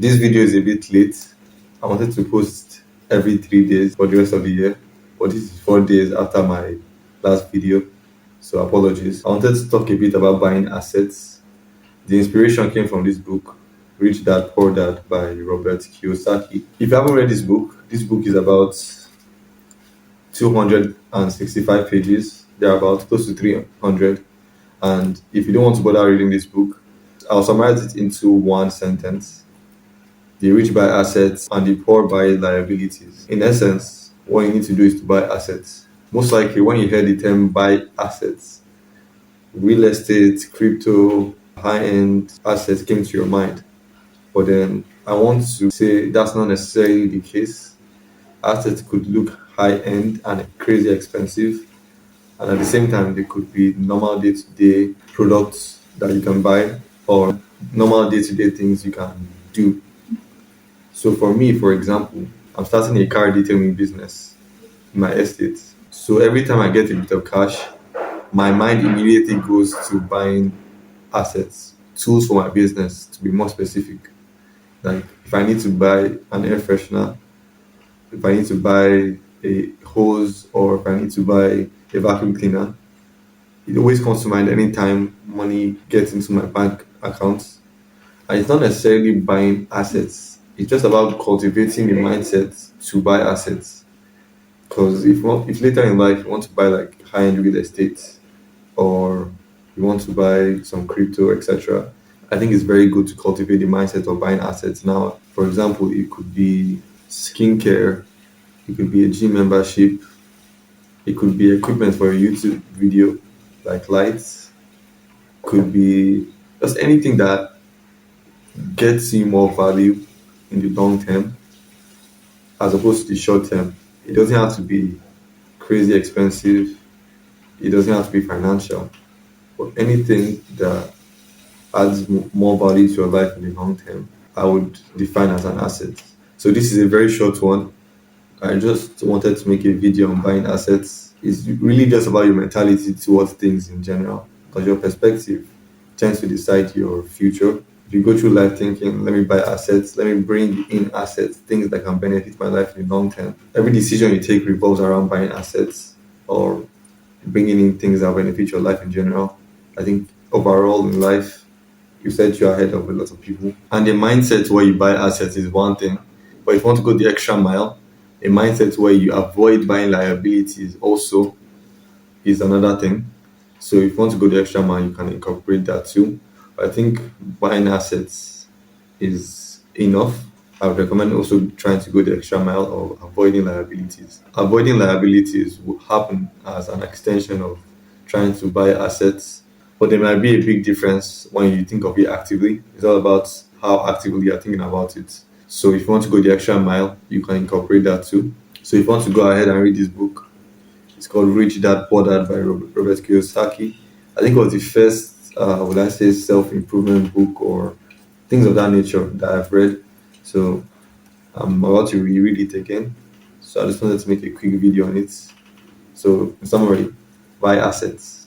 This video is a bit late. I wanted to post every 3 days for the rest of the year, but this is 4 days after my last video, so apologies. I wanted to talk a bit about buying assets. The inspiration came from this book, Rich Dad Poor Dad by Robert Kiyosaki. If you haven't read this book is about 265 pages. They're about close to 300. And if you don't want to bother reading this book, I'll summarize it into one sentence. The rich buy assets and the poor buy liabilities. In essence, what you need to do is to buy assets. Most likely, when you hear the term buy assets, real estate, crypto, high end assets came to your mind. But then I want to say that's not necessarily the case. Assets could look high end and crazy expensive, and at the same time, they could be normal day to day products that you can buy or normal day to day things you can do. So for me, for example, I'm starting a car detailing business in my estate. So every time I get a bit of cash, my mind immediately goes to buying assets, tools for my business to be more specific. Like if I need to buy an air freshener, if I need to buy a hose, or if I need to buy a vacuum cleaner, it always comes to mind anytime money gets into my bank account. And it's not necessarily buying assets. It's just about cultivating the mindset to buy assets. Because if later in life you want to buy like high-end real estate or you want to buy some crypto, etc., I think it's very good to cultivate the mindset of buying assets now. For example, it could be skincare, it could be a gym membership, it could be equipment for a YouTube video like lights, could be just anything that gets you more value in the long term as opposed to the short term. It doesn't have to be crazy expensive, it doesn't have to be financial, but anything that adds more value to your life in the long term, I would define as an asset. So this is a very short one. I just wanted to make a video on buying assets. It's really just about your mentality towards things in general, because your perspective tends to decide your future. If you go through life thinking, let me buy assets, let me bring in assets, things that can benefit my life in the long term. Every decision you take revolves around buying assets or bringing in things that benefit your life in general. I think overall in life, you set you ahead of a lot of people. And the mindset where you buy assets is one thing, but if you want to go the extra mile, a mindset where you avoid buying liabilities also is another thing. So if you want to go the extra mile, you can incorporate that too. I think buying assets is enough. I would recommend also trying to go the extra mile of avoiding liabilities. Avoiding liabilities will happen as an extension of trying to buy assets, but there might be a big difference when you think of it actively. It's all about how actively you're thinking about it. So if you want to go the extra mile, you can incorporate that too. So if you want to go ahead and read this book, it's called Rich Dad Poor Dad by Robert Kiyosaki. I think it was the first, would I say, self-improvement book or things of that nature that I've read. So I'm about to reread it again. So I just wanted to make a quick video on it. So in summary, buy assets.